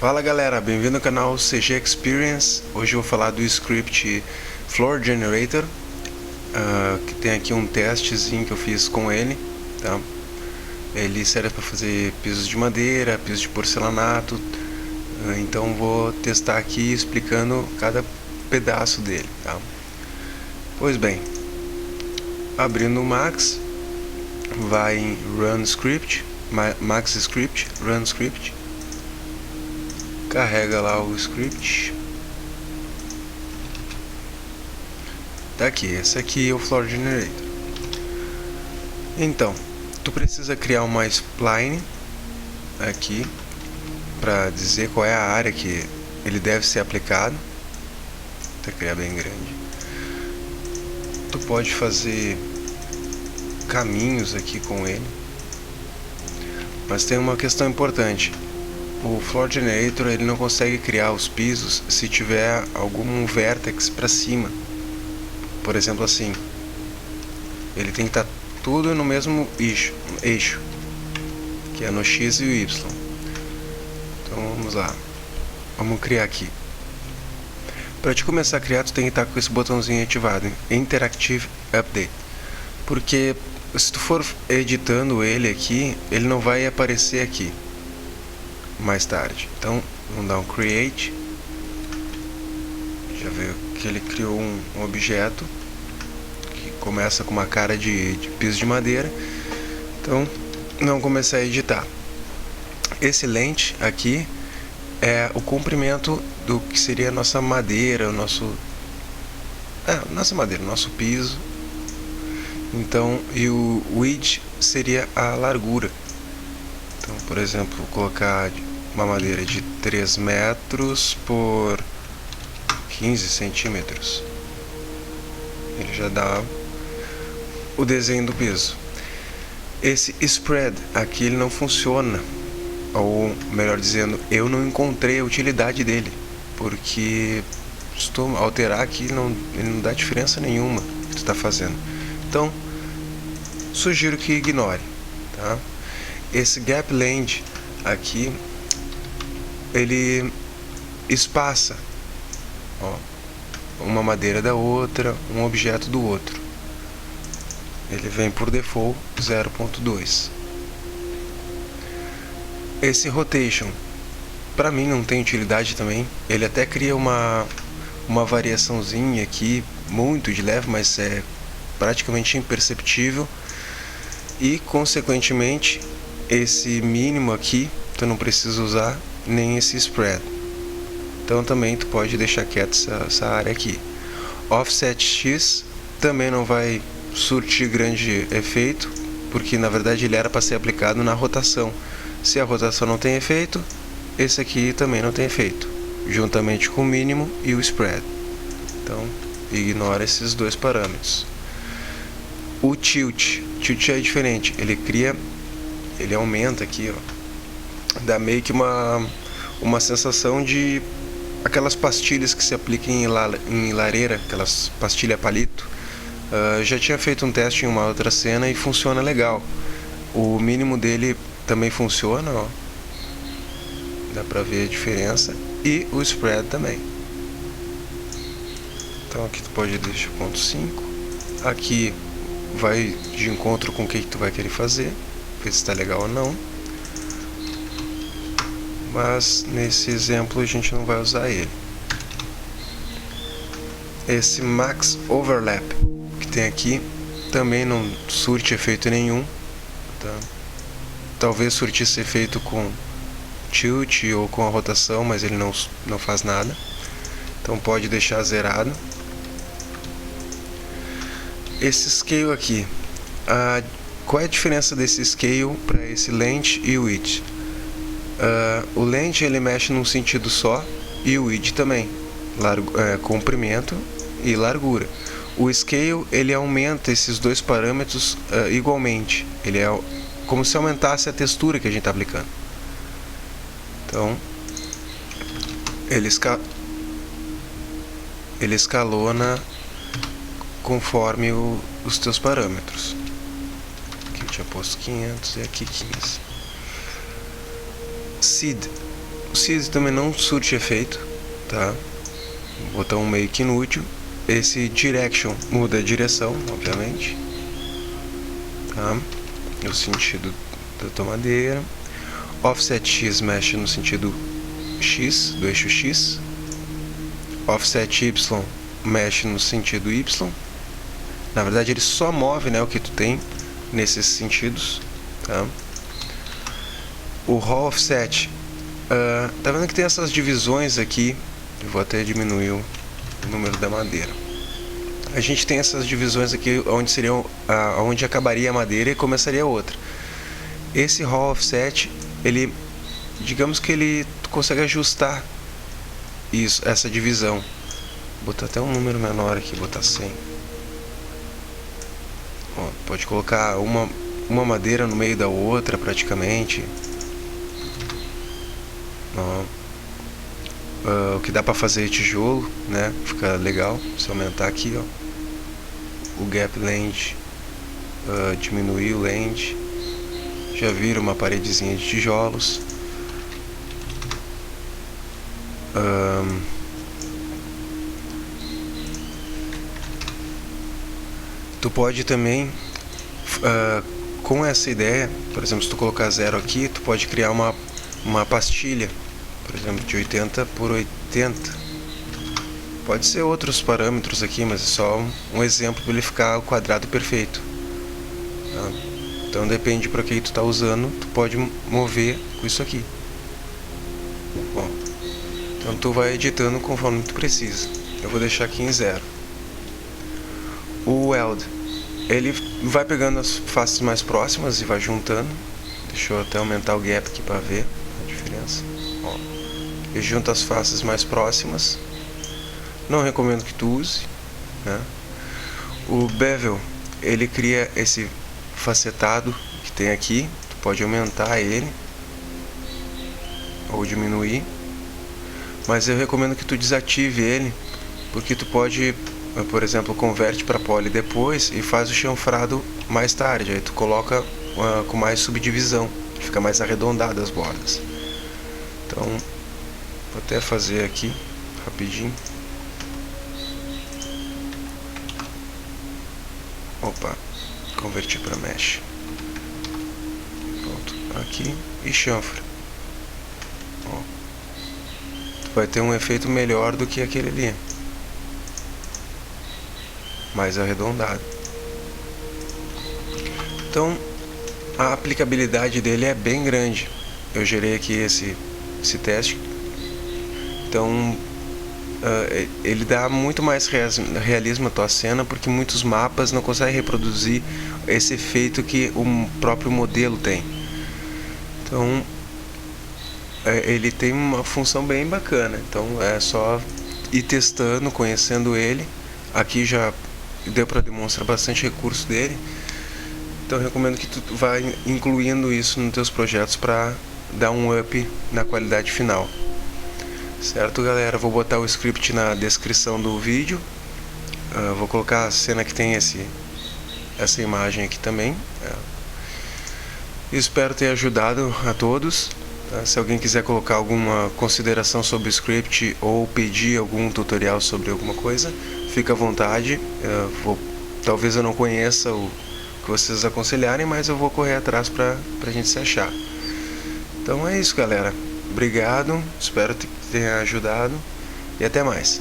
Fala galera, bem-vindo ao canal CG Experience. Hoje eu vou falar do script Floor Generator, que tem aqui um testezinho que eu fiz com ele, tá? Ele serve para fazer pisos de madeira, pisos de porcelanato, então vou testar aqui explicando cada pedaço dele, tá? Pois bem, abrindo o Max, vai em Run Script, Max Script, Run Script. Carrega lá o script. Tá aqui, esse aqui é o Floor Generator. Então, tu precisa criar uma spline aqui para dizer qual é a área que ele deve ser aplicado. Vou criar bem grande. Tu pode fazer caminhos aqui com ele, mas tem uma questão importante. O Floor Generator ele não consegue criar os pisos se tiver algum vértex para cima. Por exemplo, assim, ele tem que estar tudo no mesmo eixo, que é no X e o Y. Então vamos lá, vamos criar aqui. Para te começar a criar, tu tem que estar com esse botãozinho ativado, Interactive Update, porque se tu for editando ele aqui, ele não vai aparecer aqui mais tarde. Então vamos dar um create. Já viu que ele criou um objeto que começa com uma cara de piso de madeira. Então vamos começar a editar. Esse length aqui é o comprimento do que seria a nossa madeira, nossa madeira, nosso piso. Então, e o width seria a largura. Então, por exemplo, vou colocar uma madeira de 3 metros por 15 centímetros. Ele já dá o desenho do piso. Esse spread aqui ele não funciona, ou melhor dizendo, eu não encontrei a utilidade dele, porque se tu alterar aqui ele não dá diferença nenhuma que tu está fazendo. Então, sugiro que ignore, tá? Esse gap length aqui, ele espaça, ó, uma madeira da outra, um objeto do outro. Ele vem por default 0.2. Esse rotation, para mim não tem utilidade também. Ele até cria uma variaçãozinha aqui, muito de leve, mas é praticamente imperceptível. E consequentemente esse mínimo aqui tu não precisa usar, nem esse spread. Então também tu pode deixar quieto essa área aqui. Offset X também não vai surtir grande efeito, porque na verdade ele era para ser aplicado na rotação. Se a rotação não tem efeito, esse aqui também não tem efeito, juntamente com o mínimo e o spread. Então ignora esses dois parâmetros. O tilt é diferente, ele aumenta aqui, ó, dá meio que uma sensação de aquelas pastilhas que se aplicam em lareira, aquelas pastilha palito. Já tinha feito um teste em uma outra cena e funciona legal. O mínimo dele também funciona, ó, dá pra ver a diferença, e o spread também. Então aqui tu pode deixar ponto 5, aqui vai de encontro com o que tu vai querer fazer, ver se está legal ou não. Mas nesse exemplo a gente não vai usar ele. Esse Max Overlap que tem aqui também não surte efeito nenhum, tá? Talvez surtisse efeito com tilt ou com a rotação, mas ele não faz nada. Então pode deixar zerado. Esse scale aqui, qual é a diferença desse scale para esse length e o width? O length ele mexe num sentido só e o width também, comprimento e largura. O scale ele aumenta esses dois parâmetros igualmente, ele é como se aumentasse a textura que a gente está aplicando. Então ele escalona conforme os teus parâmetros. Aqui eu tinha posto 500 e aqui 15. Seed O Seize também não surte efeito, tá? Um botão meio que inútil. Esse Direction muda a direção, obviamente, tá? No sentido da tomadeira. Offset X mexe no sentido X, do eixo X. Offset Y mexe no sentido Y. Na verdade ele só move, né, o que tu tem nesses sentidos, tá? O Raw Offset, tá vendo que tem essas divisões aqui? Eu vou até diminuir o número da madeira. A gente tem essas divisões aqui onde seriam, onde acabaria a madeira e começaria outra. Esse Raw Offset, ele, digamos que ele consegue ajustar isso, essa divisão. Vou botar até um número menor aqui, botar 100. Ó, pode colocar uma madeira no meio da outra praticamente. Ó, o que dá para fazer tijolo, né? Fica legal. Se aumentar aqui, ó, o gap length, diminuir o length, já vira uma paredezinha de tijolos. Tu pode também, com essa ideia, por exemplo, se tu colocar 0 aqui, tu pode criar uma pastilha, por exemplo, de 80 por 80. Pode ser outros parâmetros aqui, mas é só um exemplo para ele ficar o quadrado perfeito. Tá? Então depende para que tu está usando, tu pode mover com isso aqui. Bom, então tu vai editando conforme tu precisa. Eu vou deixar aqui em 0. O Weld, ele vai pegando as faces mais próximas e vai juntando. Deixa eu até aumentar o gap aqui para ver a diferença. Ó, ele junta as faces mais próximas. Não recomendo que tu use, né? O Bevel, ele cria esse facetado que tem aqui. Tu pode aumentar ele ou diminuir, mas eu recomendo que tu desative ele, porque tu pode, por exemplo, converte para poly depois e faz o chanfrado mais tarde. Aí tu coloca com mais subdivisão, fica mais arredondado as bordas. Então vou até fazer aqui rapidinho. Opa, converti para mesh. Pronto, aqui e chanfra. Ó, vai ter um efeito melhor do que aquele ali, mais arredondado. Então a aplicabilidade dele é bem grande. Eu gerei aqui esse teste. Então ele dá muito mais realismo à tua cena, porque muitos mapas não conseguem reproduzir esse efeito que o próprio modelo tem. Então ele tem uma função bem bacana. Então é só ir testando, conhecendo ele. Aqui já deu para demonstrar bastante recurso dele. Então eu recomendo que tu vá incluindo isso nos teus projetos para dar um up na qualidade final. Certo, galera? Vou botar o script na descrição do vídeo. Vou colocar a cena que tem essa imagem aqui também. Espero ter ajudado a todos. Tá? Se alguém quiser colocar alguma consideração sobre o script ou pedir algum tutorial sobre alguma coisa, fica à vontade. Talvez eu não conheça o que vocês aconselharem, mas eu vou correr atrás para a gente se achar. Então é isso, galera. Obrigado, espero que tenha ajudado e até mais.